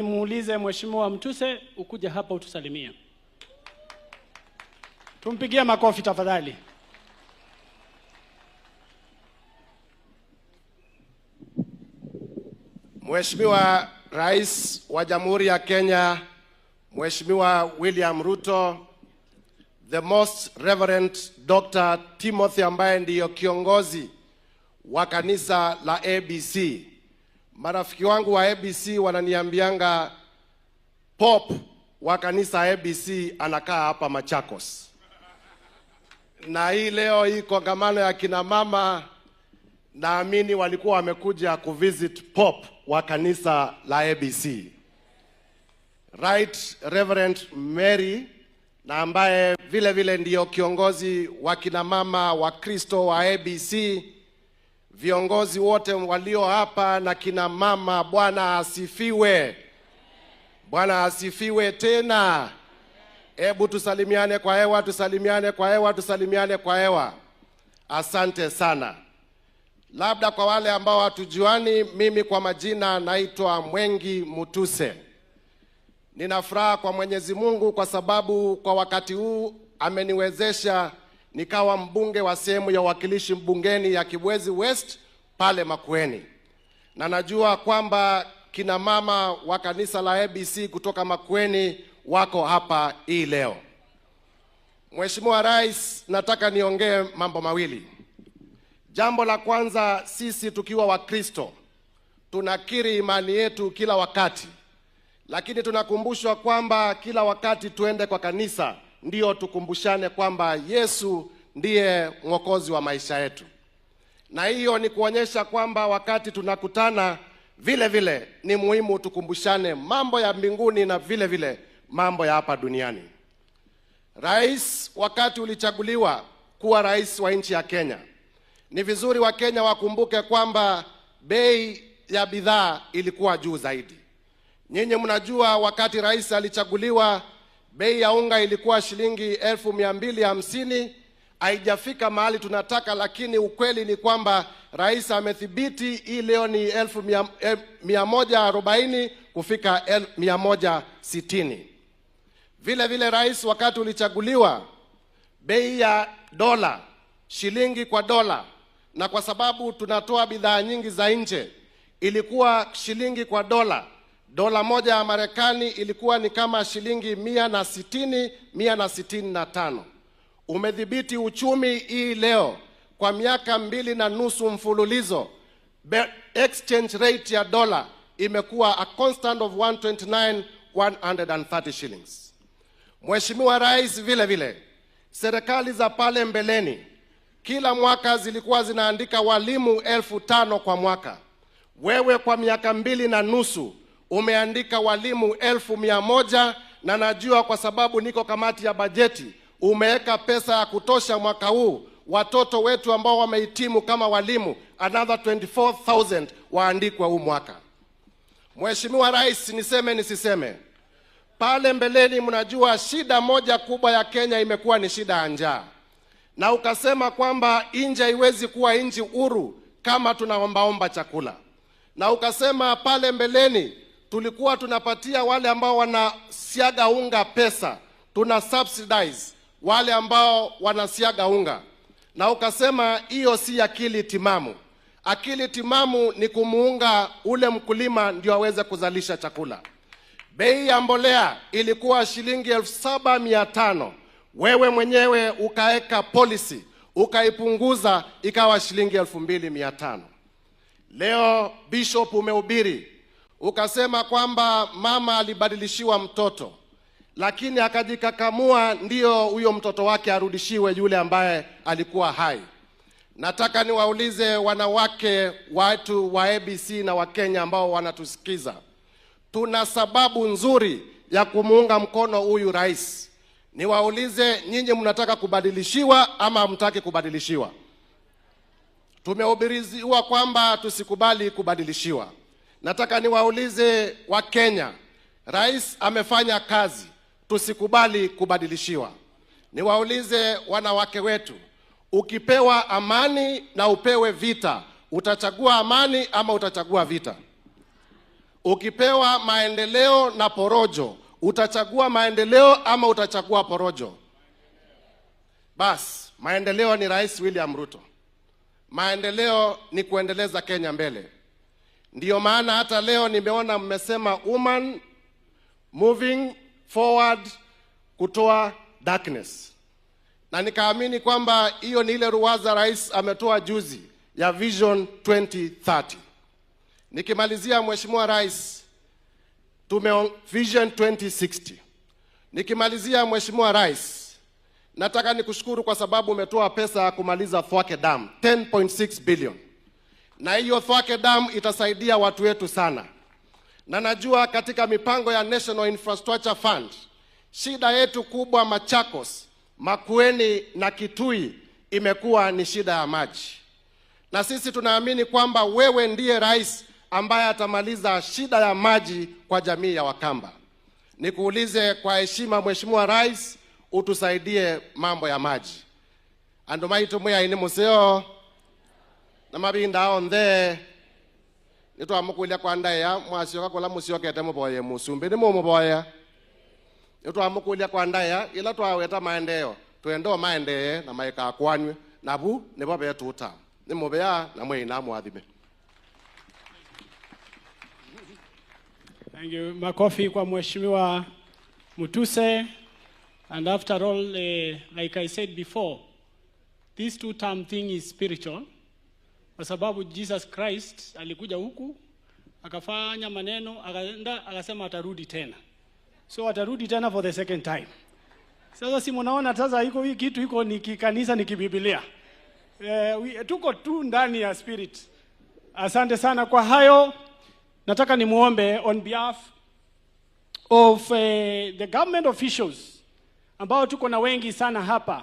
Muulize Mheshimiwa Mtuse ukuja hapa utusalimia. Tumpigie makofi tafadhali. Mheshimiwa Rais wa Jamhuri ya Kenya, Mheshimiwa William Ruto, the Most Reverend Dr. Timothy ambaye ndiyo kiongozi wa kanisa la ABC. Marafiki wangu wa ABC wananiambianga Pop wa kanisa ABC anakaa hapa Machakos. Na hii leo hii kongamano ya kina mama naamini walikuwa wamekuja kuvisit Pop wa kanisa la ABC. Right Reverend Mary na ambaye vile vile ndiyo kiongozi wa kina mama wa Kristo wa ABC. Viongozi wote walio hapa na kina mama, Bwana asifiwe. Bwana asifiwe tena. Hebu tusalimiane kwa hewa, tusalimiane kwa hewa, tusalimiane kwa hewa. Asante sana. Labda kwa wale ambao hatujuani, mimi kwa majina naitwa Mwengi Mutuse. Nina furaha kwa Mwenyezi Mungu kwa sababu kwa wakati huu ameniwezesha nikawa mbunge wa sehemu ya uwakilishi bungeni ya Kibwezi West pale Makueni. Na najua kwamba kina mama wa kanisa la ABC kutoka Makueni wako hapa hii leo. Mheshimiwa Rais, nataka niongee mambo mawili. Jambo la kwanza, sisi tukiwa Wakristo tunakiri imani yetu kila wakati, lakini tunakumbushwa kwamba kila wakati tuende kwa kanisa ndio tukumbushane kwamba Yesu ndiye mwokozi wa maisha yetu. Na hiyo ni kuonyesha kwamba wakati tunakutana vile vile ni muhimu tukumbushane mambo ya mbinguni na vile vile mambo ya hapa duniani. Rais, wakati ulichaguliwa kuwa rais wa nchi ya Kenya, ni vizuri wa Kenya wakumbuke kwamba bei ya bidhaa ilikuwa juu zaidi. Nyinyi mnajua wakati rais alichaguliwa bei ya unga ilikuwa shilingi 1250, haijafika mahali tunataka, lakini ukweli ni kwamba rais amethibiti hii leo ni 1140 kufika 160. Vile vile rais wakati ulichaguliwa bei ya dola, shilingi kwa dola, na kwa sababu tunatoa bidhaa nyingi za nje, ilikuwa shilingi kwa dola. Dola moja ya Marekani ilikuwa ni kama shilingi 160, 165. Umedhibiti uchumi hii leo kwa miaka 2.5 mfululizo. Exchange rate ya dola imekuwa a constant of 129, 130 shillings. Mheshimiwa Rais, vile vile serikali za pale mbeleni kila mwaka zilikuwa zinaandika walimu 5,000 kwa mwaka. Wewe kwa miaka 2.5 umeandika walimu 1,100, na najua kwa sababu niko kamati ya bajeti umeweka pesa ya kutosha mwaka huu watoto wetu ambao wamehitimu kama walimu another 24,000 waandikwe huu mwaka. Mheshimiwa Rais, niseme nisiseme, pale mbeleni mnajua shida moja kubwa ya Kenya imekuwa ni shida ya njaa, na ukasema kwamba nchi haiwezi kuwa nchi huru kama tunaombaomba chakula, na ukasema pale mbeleni tulikuwa tunapatia wale ambao wanasiaga unga pesa, tuna subsidize wale ambao wanasiaga unga, na ukasema hiyo si akili timamu. Akili timamu ni kumuunga ule mkulima ndio aweze kuzalisha chakula. Bei ya mbolea ilikuwa shilingi 7,500. Wewe mwenyewe ukaeka policy ukaipunguza ikawa shilingi 2,500. Leo Bishop umehubiri ukasema kwamba mama alibadilishiwa mtoto, lakini akajikakamua ndio huyo mtoto wake arudishiwe yule ambaye alikuwa hai. Nataka niwaulize wanawake watu wa ABC na wa Kenya ambao wanatusikiza, tuna sababu nzuri ya kumuunga mkono huyu rais. Niwaulize, nyinyi mnataka kubadilishiwa ama hamtaki kubadilishiwa? Tumehubiriwa kwamba tusikubali kubadilishiwa. Nataka niwaulize wa Kenya, rais amefanya kazi, tusikubali kubadilishiwa. Niwaulize wanawake wetu, ukipewa amani na upewe vita, utachagua amani ama utachagua vita? Ukipewa maendeleo na porojo, utachagua maendeleo ama utachagua porojo? Bas, maendeleo ni Rais William Ruto. Maendeleo ni kuendeleza Kenya mbele. Ndiyo maana hata leo nimeona mmesema woman moving forward kutoa darkness. Na nikaamini kwamba hiyo ni ile ruwaza rais ametoa juzi ya Vision 2030. Nikimalizia Mheshimiwa Rais, Vision 2060. Nikimalizia Mheshimiwa Rais, nataka nikushukuru kwa sababu umetoa pesa ya kumaliza Thwake Dam, 10.6 billion. Na hiyo Thwake Dam itasaidia watu wetu sana. Na najua katika mipango ya National Infrastructure Fund, shida yetu kubwa Machakos, Makueni na Kitui imekuwa ni shida ya maji. Na sisi tunaamini kwamba wewe ndiye rais ambaye atamaliza shida ya maji kwa jamii ya Wakamba. Nikuulize kwa heshima Mheshimiwa Rais, utusaidie mambo ya maji. Andomaitu mwe ini museo na mabinda onthe nito amukulia kwa ndaya mwasio kwa la musio kete muboye musumbe ni muboya nito amukulia kwa ndaya ila twaweta maendeleo twendo maendeleo na maika kwanywe nabu ne babe tuta ni mubea na mwe ina mwathime. Thank you. Makofi kwa Mheshimiwa Mutuse. And after all, like I said before, this two-term thing is spiritual. Kwa sababu Jesus Christ alikuja huku, akafanya maneno, akaenda, akasema atarudi tena. So atarudi tena for the second time. Sasa si mnaona sasa iko hii kitu iko ni kikanisa ni kibibilia. Tuko tu ndani ya spirit. Asante sana kwa hayo. Nataka nimuombe on behalf of the government officials ambao tuko na wengi sana hapa.